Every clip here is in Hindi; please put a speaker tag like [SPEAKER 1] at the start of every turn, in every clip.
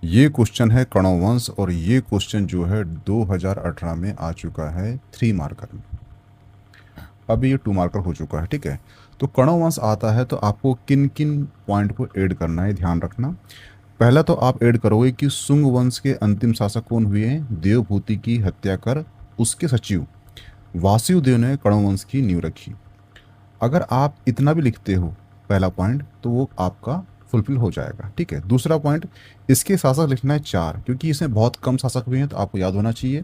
[SPEAKER 1] ये क्वेश्चन है कणोवंश और ये क्वेश्चन जो है 2018 में आ चुका है 3 मार्कर में। अभी ये 2 मार्कर हो चुका है, ठीक है। तो कणोवंश आता है तो आपको किन किन पॉइंट को ऐड करना है, ध्यान रखना। पहला तो आप ऐड करोगे कि शुंग वंश के अंतिम शासक कौन हुए हैं, देवभूति की हत्या कर उसके सचिव वासुदेव ने कणोवंश की नींव रखी। अगर आप इतना भी लिखते हो पहला पॉइंट तो वो आपका फुलफिल हो जाएगा, ठीक है। दूसरा पॉइंट, इसके शासक लिखना है 4, क्योंकि इसमें बहुत कम शासक हुए हैं तो आपको याद होना चाहिए।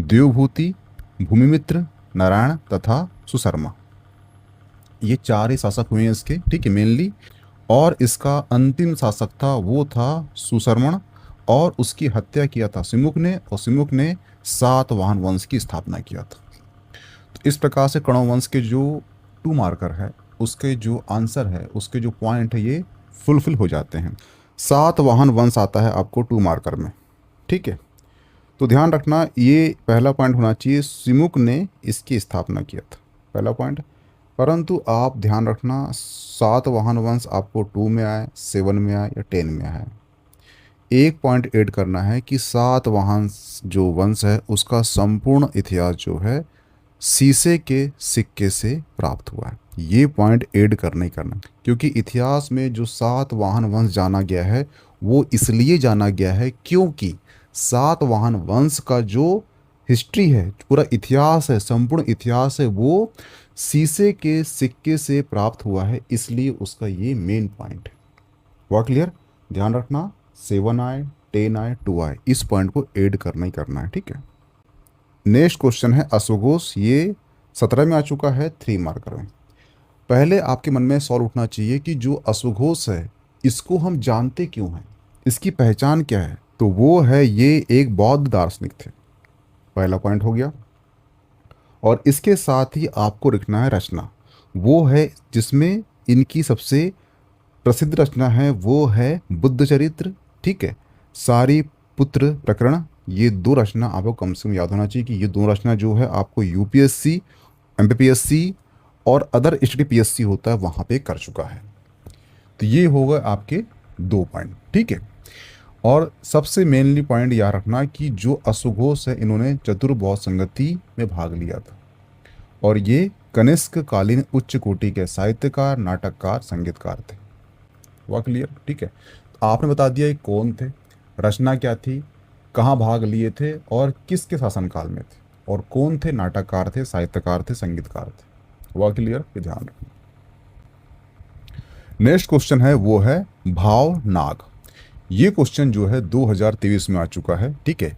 [SPEAKER 1] देवभूति, भूमिमित्र, नारायण तथा सुशर्मा, ये 4 ही शासक हुए हैं इसके, ठीक है, मेनली। और इसका अंतिम शासक था वो था सुशर्मण, और उसकी हत्या किया था सिमुक ने, और सिमुक ने सातवाहन वंश की स्थापना किया था। तो इस प्रकार से कणव वंश के जो 2 मार्कर है, उसके जो आंसर है, उसके जो पॉइंट है, ये फुलफिल हो जाते हैं। सातवाहन वंश आता है आपको 2 मार्कर में, ठीक है। तो ध्यान रखना, ये पहला पॉइंट होना चाहिए, सिमुक ने इसकी स्थापना किया था, पहला पॉइंट। परंतु आप ध्यान रखना, सातवाहन वंश आपको 2 में आए, 7 में आए या 10 में आए, एक पॉइंट ऐड करना है कि सातवाहन जो वंश है उसका संपूर्ण इतिहास जो है शीशे के सिक्के से प्राप्त हुआ है। ये पॉइंट ऐड करना ही करना, क्योंकि इतिहास में जो सातवाहन वंश जाना गया है वो इसलिए जाना गया है क्योंकि सातवाहन वंश का जो हिस्ट्री है, पूरा इतिहास है, संपूर्ण इतिहास है, वो शीशे के सिक्के से प्राप्त हुआ है, इसलिए उसका ये मेन पॉइंट है। हुआ क्लियर? ध्यान रखना, 7 आए, 10 आए, 2 आए, इस पॉइंट को ऐड करना ही करना है, ठीक है। नेक्स्ट क्वेश्चन है अश्वघोष, ये 17 में आ चुका है 3 मार्कर में। पहले आपके मन में सवाल उठना चाहिए कि जो अश्वघोष है इसको हम जानते क्यों हैं, इसकी पहचान क्या है। तो वो है, ये एक बौद्ध दार्शनिक थे, पहला पॉइंट हो गया। और इसके साथ ही आपको लिखना है रचना, वो है जिसमें इनकी सबसे प्रसिद्ध रचना है वो है बुद्ध चरित्र, ठीक है। सारी पुत्र प्रकरण, ये 2 रचना आपको कम से कम याद होना चाहिए कि ये 2 रचना जो है आपको यूपीएससी, एमपीपीएससी और अदर स्टडी पीएससी होता है वहाँ पे कर चुका है। तो ये होगा आपके 2 पॉइंट, ठीक है। और सबसे मेनली पॉइंट याद रखना कि जो अश्वघोष है इन्होंने चतुर्बौध संगति में भाग लिया था, और ये कनिष्क कालीन उच्च कोटि के साहित्यकार, नाटककार, संगीतकार थे। हुआ क्लियर? ठीक है। तो आपने बता दिया ये कौन थे, रचना क्या थी, कहाँ भाग लिए थे और किसके शासनकाल में थे, और कौन थे, नाटककार थे, साहित्यकार थे, संगीतकार थे। हुआ क्लियर? ये ध्यान रखना। नेक्स्ट क्वेश्चन है वो है भावनाग। ये क्वेश्चन जो है 2023 में आ चुका है, ठीक है।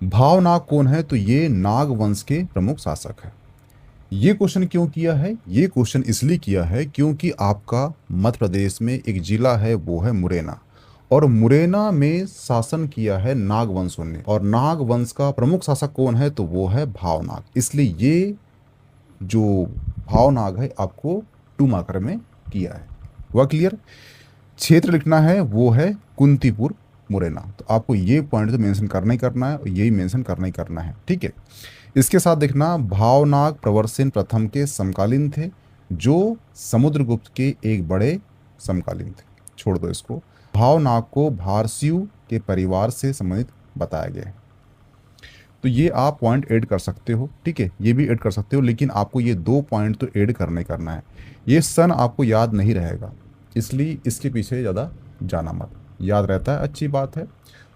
[SPEAKER 1] भावनाग कौन है, तो ये नाग वंश के प्रमुख शासक है। ये क्वेश्चन क्यों किया है, ये क्वेश्चन इसलिए किया है क्योंकि आपका मध्य प्रदेश में एक जिला है वो है मुरैना, और मुरैना में शासन किया है नाग वंशों ने, और नाग वंश का प्रमुख शासक कौन है, तो वो है भावनाग। इसलिए ये जो भावनाग है आपको 2 मार्कर में किया है। हुआ क्लियर? क्षेत्र लिखना है वो है कुंतीपुर मुरैना। तो आपको ये पॉइंट तो मेंशन करना ही करना है, और यही मेंशन करना ही करना है, ठीक है। इसके साथ देखना, भावनाग प्रवरसेन प्रथम के समकालीन थे, जो समुद्रगुप्त के एक बड़े समकालीन थे। छोड़ दो इसको। भावनाग को भारसियु के परिवार से संबंधित बताया गया है। तो ये आप पॉइंट ऐड कर सकते हो, ठीक है, ये भी ऐड कर सकते हो, लेकिन आपको ये 2 पॉइंट तो ऐड करना ही करना है। ये सन आपको याद नहीं रहेगा, इसलिए इसके पीछे ज़्यादा जाना मत, याद रहता है अच्छी बात है।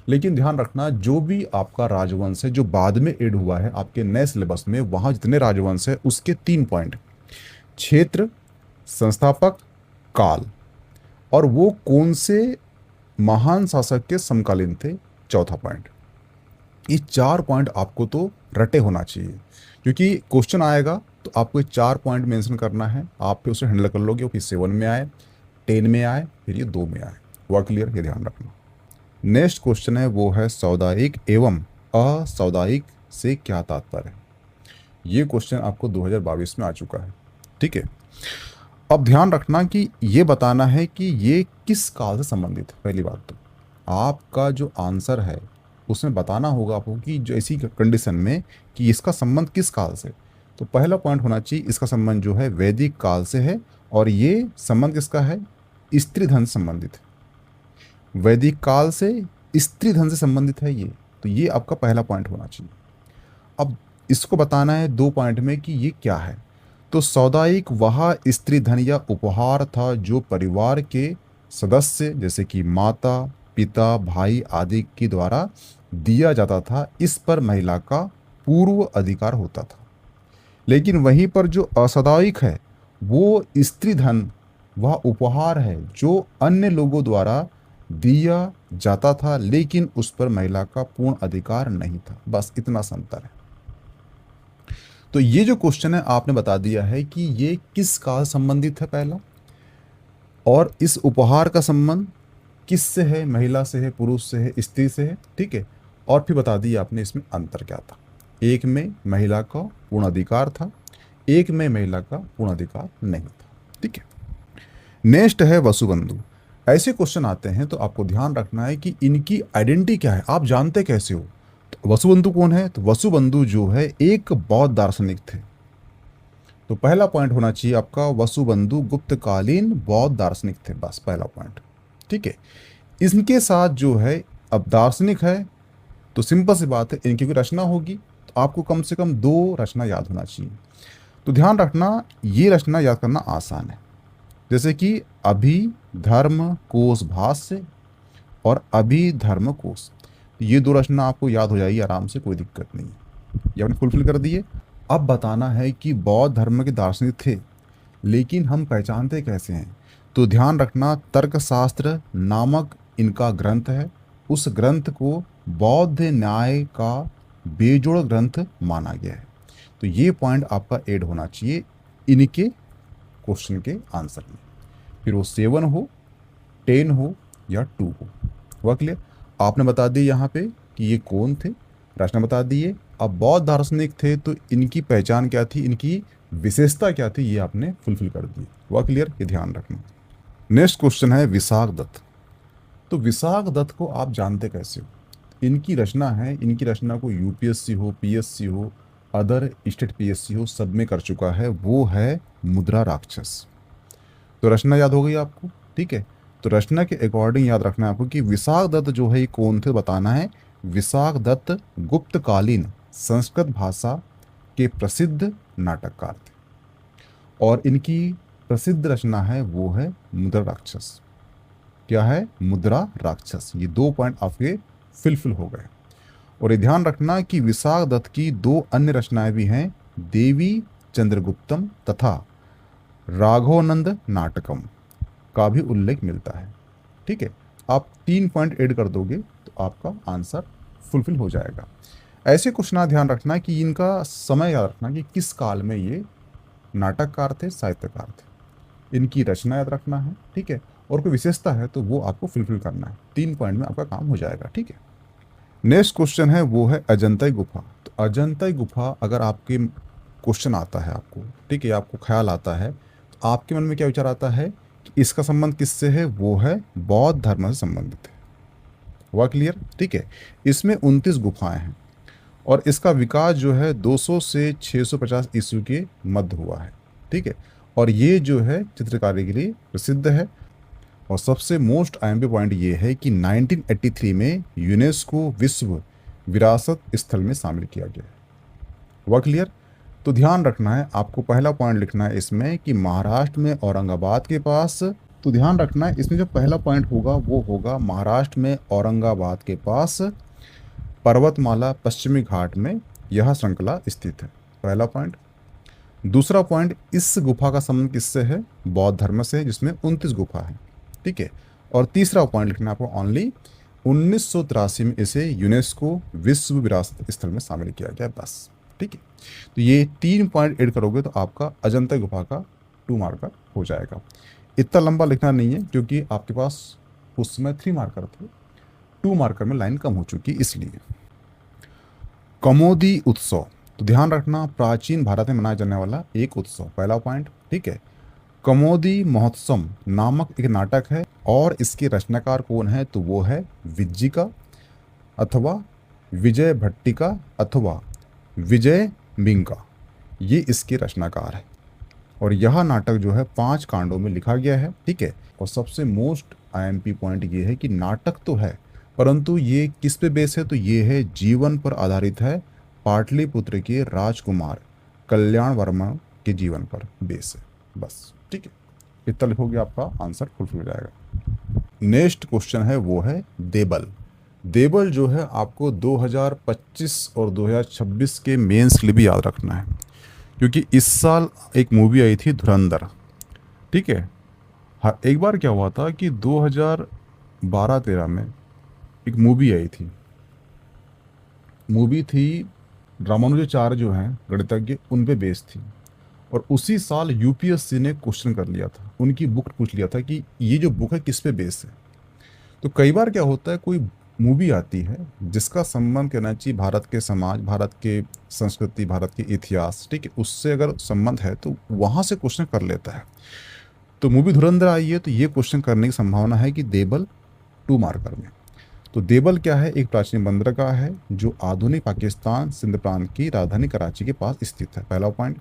[SPEAKER 1] लेकिन ध्यान रखना, जो भी आपका राजवंश है जो बाद में ऐड हुआ है आपके नए सिलेबस में, वहाँ जितने राजवंश है उसके 3 पॉइंट, क्षेत्र, संस्थापक, काल, और वो कौन से महान शासक के समकालीन थे, चौथा पॉइंट। ये 4 पॉइंट आपको तो रटे होना चाहिए, क्योंकि क्वेश्चन आएगा तो आपको ये 4 पॉइंट मेंशन करना है। आप फिर उसे हैंडल कर लोगे, फिर 7 में आए, 10 में आए, फिर ये 2 में आए। हुआ क्लियर? ये ध्यान रखना। नेक्स्ट क्वेश्चन है वो है सामुदायिक एवं असामुदायिक से क्या तात्पर्य है। ये क्वेश्चन आपको 2022 में आ चुका है, ठीक है। अब ध्यान रखना कि ये बताना है कि ये किस काल से संबंधित है। पहली बात तो आपका जो आंसर है उसमें बताना होगा आपको कि जो ऐसी कंडीशन में कि इसका संबंध किस काल से। तो पहला पॉइंट होना चाहिए, इसका संबंध जो है वैदिक काल से है, और ये संबंध किसका है, स्त्री धन संबंधित है। वैदिक काल से स्त्री धन से संबंधित है ये, तो ये आपका पहला पॉइंट होना चाहिए। अब इसको बताना है 2 पॉइंट में कि ये क्या है। तो सामुदायिक वह स्त्री धन या उपहार था जो परिवार के सदस्य जैसे कि माता, पिता, भाई आदि के द्वारा दिया जाता था। इस पर महिला का पूर्व अधिकार होता था। लेकिन वहीं पर जो असामयिक है वो स्त्री धन वह उपहार है जो अन्य लोगों द्वारा दिया जाता था, लेकिन उस पर महिला का पूर्ण अधिकार नहीं था। बस इतना सा अंतर है। तो ये जो क्वेश्चन है आपने बता दिया है कि ये किस काल संबंधित है पहला, और इस उपहार का संबंध किससे है, महिला से है, पुरुष से है, स्त्री से है, ठीक है। और फिर बता दिया आपने इसमें अंतर क्या था। एक में महिला का पूर्ण अधिकार था, एक में महिला का पूर्ण अधिकार नहीं था, ठीक है। नेक्स्ट है वसुबंधु। ऐसे क्वेश्चन आते हैं तो आपको ध्यान रखना है कि इनकी आइडेंटिटी क्या है, आप जानते कैसे हो। तो वसुबंधु कौन है, तो वसुबंधु जो है एक बौद्ध दार्शनिक थे। तो पहला पॉइंट होना चाहिए आपका वसुबंधु गुप्तकालीन बौद्ध दार्शनिक थे, बस पहला पॉइंट, ठीक है। इनके साथ जो है, अब दार्शनिक है तो सिंपल सी बात है इनकी कोई रचना होगी, तो आपको कम से कम 2 रचना याद होना चाहिए। तो ध्यान रखना ये रचना याद करना आसान है, जैसे कि अभिधर्म कोश भाष्य और अभिधर्म कोश, ये 2 रचना आपको याद हो जाएगी आराम से, कोई दिक्कत नहीं है। ये आपने फुलफिल कर दिए। अब बताना है कि बौद्ध धर्म के दार्शनिक थे, लेकिन हम पहचानते कैसे हैं। तो ध्यान रखना तर्कशास्त्र नामक इनका ग्रंथ है, उस ग्रंथ को बौद्ध न्याय का बेजोड़ ग्रंथ माना गया है। तो ये पॉइंट आपका ऐड होना चाहिए इनके क्वेश्चन के आंसर में, फिर वो 7 हो, 10 हो या 2 हो। वह क्लियर। आपने बता दी यहाँ पे कि ये कौन थे, रचना बता दिए। अब बौद्ध दार्शनिक थे तो इनकी पहचान क्या थी, इनकी विशेषता क्या थी, ये आपने फुलफिल कर दी। वह क्लियर, ये ध्यान रखना। नेक्स्ट क्वेश्चन है विशाख दत्त। तो विशाख दत्त को आप जानते कैसे हो। इनकी रचना है, इनकी रचना को यूपीएससी हो, पीएससी हो, अदर स्टेट पीएससी हो, सब में कर चुका है। वो है मुद्रा राक्षस। तो रचना याद हो गई आपको, ठीक है। तो रचना के अकॉर्डिंग याद रखना है आपको कि विशाख दत्त जो है ये कौन थे, बताना है। विशाख दत्त गुप्तकालीन संस्कृत भाषा के प्रसिद्ध नाटककार थे, और इनकी प्रसिद्ध रचना है वो है मुद्रा राक्षस। क्या है, मुद्रा राक्षस। ये 2 पॉइंट आपके फुलफिल हो गए। और ये ध्यान रखना कि विशाख दत्त की 2 अन्य रचनाएं भी हैं, देवी चंद्रगुप्तम तथा राघवानंद नाटकम का भी उल्लेख मिलता है, ठीक है। आप 3 पॉइंट ऐड कर दोगे तो आपका आंसर फुलफिल हो जाएगा। ऐसे कुछ ना ध्यान रखना कि इनका समय याद रखना कि किस काल में ये नाटककार थे, साहित्यकार थे। इनकी रचना याद रखना है, ठीक है। और कोई विशेषता है तो वो आपको फुलफिल करना है। 3 पॉइंट में आपका काम हो जाएगा, ठीक है। नेक्स्ट क्वेश्चन है वो है अजंता गुफा। तो अजंता गुफा अगर आपके क्वेश्चन आता है आपको, ठीक है, आपको ख्याल आता है, तो आपके मन में क्या विचार आता है कि इसका संबंध किससे है, वो है बौद्ध धर्म से संबंधित है। हुआ क्लियर, ठीक है। इसमें 29 गुफाएं हैं और इसका विकास जो है 200 से 650 ईस्वी के मध्य हुआ है, ठीक है। और ये जो है चित्रकारी के लिए प्रसिद्ध है। और सबसे मोस्ट अहम पॉइंट ये है कि 1983 में यूनेस्को विश्व विरासत स्थल में शामिल किया गया है। हुआ क्लियर। तो ध्यान रखना है आपको, पहला पॉइंट लिखना है इसमें कि महाराष्ट्र में औरंगाबाद के पास। तो ध्यान रखना है इसमें जो पहला पॉइंट होगा वो होगा महाराष्ट्र में औरंगाबाद के पास पर्वतमाला पश्चिमी घाट में यह श्रृंखला स्थित है, पहला पॉइंट। दूसरा पॉइंट, इस गुफा का संबंध किससे है, बौद्ध धर्म से, जिसमें 29 गुफा है, ठीक है। और तीसरा पॉइंट लिखना आपको ओनली 1983 में इसे यूनेस्को विश्व विरासत स्थल में शामिल किया गया, बस, ठीक है। तो ये 3 पॉइंट ऐड करोगे तो आपका अजंता गुफा का 2 मार्कर हो जाएगा। इतना लंबा लिखना नहीं है क्योंकि आपके पास उस समय 3 मार्कर थे, 2 मार्कर में लाइन कम हो चुकी इसलिए। कमोदी उत्सव। तो ध्यान रखना प्राचीन भारत में मनाया जाने वाला एक उत्सव, पहला पॉइंट, ठीक है। कमोदी महोत्सव नामक एक नाटक है और इसके रचनाकार कौन है, तो वो है विज्जिका अथवा विजय भट्टिका अथवा विजय मिंका, ये इसके रचनाकार है। और यह नाटक जो है 5 कांडों में लिखा गया है, ठीक है। और सबसे मोस्ट आईएमपी पॉइंट ये है कि नाटक तो है परंतु ये किस पे बेस है, तो ये है जीवन पर आधारित है, पाटलिपुत्र के राजकुमार कल्याण वर्मा के जीवन पर बेस है, बस ठीक है। इतना लिखोगे आपका आंसर फुलफिल हो जाएगा। नेक्स्ट क्वेश्चन है वो है देबल। देबल जो है आपको 2025 और 2026 के मेंस के लिए भी याद रखना है, क्योंकि इस साल एक मूवी आई थी धुरंधर, ठीक है। हाँ, एक बार क्या हुआ था कि 2012-13 में एक मूवी आई थी, मूवी थी रामानुजाचार्य जो हैं गणितज्ञ, उन पे बेस्ड थी। और उसी साल यूपीएससी ने क्वेश्चन कर लिया था, उनकी बुक पूछ लिया था कि ये जो बुक है किस पे बेस्ड है। तो कई बार क्या होता है, कोई मूवी आती है जिसका संबंध कहना चाहिए भारत के समाज, भारत के संस्कृति, भारत के इतिहास, ठीक है, उससे अगर संबंध है तो वहाँ से क्वेश्चन कर लेता है। तो मूवी धुरंधर आई है तो ये क्वेश्चन करने की संभावना है कि देबल 2 मार्कर में। तो देबल क्या है, एक प्राचीन बंदरगाह है जो आधुनिक पाकिस्तान सिंध प्रांत की राजधानी कराची के पास स्थित है, पहला पॉइंट।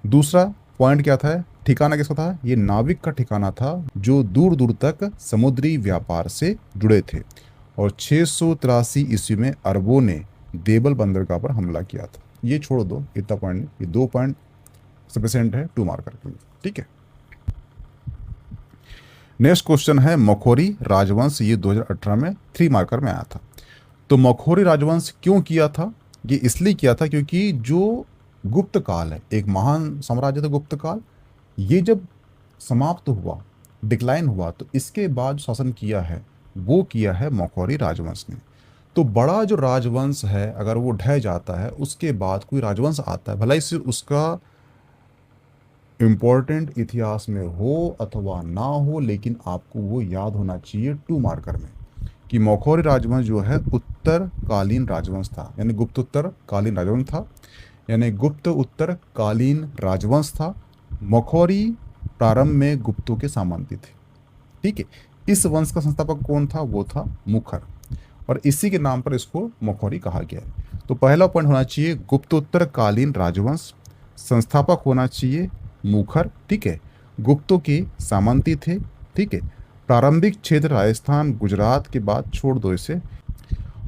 [SPEAKER 1] दूसरा पॉइंट क्या था, ठिकाना किसका था, ये नाविक का ठिकाना था जो दूर दूर तक समुद्री व्यापार से जुड़े थे। और 683 ईस्वी में अरबों ने देबल बंदरगाह पर हमला किया था। ये छोड़ दो, इतना पॉइंट नहीं, ये 2 पॉइंट सफिशिएंट है 2 मार्कर के लिए, ठीक है। नेक्स्ट क्वेश्चन है मखोरी राजवंश, ये 2018 में 3 मार्कर में आया था। तो मखोरी राजवंश क्यों किया था, ये इसलिए किया था क्योंकि जो गुप्त काल है, एक महान साम्राज्य था गुप्त काल, ये जब समाप्त हुआ, डिक्लाइन हुआ, तो इसके बाद शासन किया है वो किया है मखोरी राजवंश ने। तो बड़ा जो राजवंश है अगर वो ढह जाता है, उसके बाद कोई राजवंश आता है, भला इससे उसका इम्पोर्टेंट इतिहास में हो अथवा ना हो, लेकिन आपको वो याद होना चाहिए 2 मार्कर में कि मखोरी राजवंश जो है उत्तरकालीन राजवंश था, यानी गुप्त उत्तरकालीन राजवंश था, यानी गुप्त उत्तरकालीन राजवंश था। मखोरी प्रारंभ में गुप्तों के सामंती थे, ठीक है। इस वंश का संस्थापक कौन था, वो था मुखर, और इसी के नाम पर इसको मखोरी कहा गया है। तो पहला पॉइंट होना चाहिए गुप्तोत्तरकालीन राजवंश, संस्थापक होना चाहिए मुखर, ठीक है। गुप्तों के सामंती थे, ठीक है। प्रारंभिक क्षेत्र राजस्थान गुजरात के बाद छोड़ दो इसे।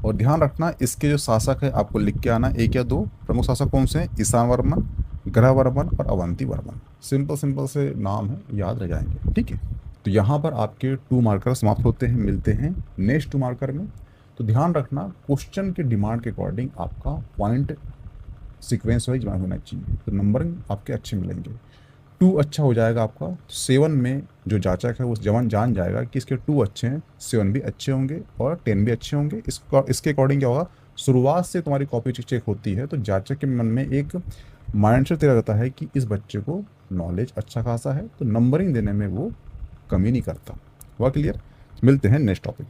[SPEAKER 1] और ध्यान रखना इसके जो शासक है आपको लिख के आना, 1 या 2 प्रमुख शासक कौन से हैं, ईशान वर्मन, ग्रह वर्मन और अवंती वर्मन। सिंपल से नाम है, याद रह जाएंगे, ठीक है। तो यहाँ पर आपके 2 मार्कर समाप्त होते हैं, मिलते हैं नेक्स्ट 2 मार्कर में। तो ध्यान रखना क्वेश्चन के डिमांड के अकॉर्डिंग आपका पॉइंट सीक्वेंस वाइज होना चाहिए, तो नंबरिंग आपके अच्छे मिलेंगे। 2 अच्छा हो जाएगा आपका, 7 में जो जांचक है वो जवान जान जाएगा कि इसके 2 अच्छे हैं, 7 भी अच्छे होंगे और 10 भी अच्छे होंगे। इसके अकॉर्डिंग क्या होगा, शुरुआत से तुम्हारी कॉपी चेक होती है तो जांचक के मन में एक माइंडसेट तैयार रहता है कि इस बच्चे को नॉलेज अच्छा खासा है, तो नंबरिंग देने में वो कमी नहीं करता। हुआ क्लियर? मिलते हैं नेक्स्ट टॉपिक।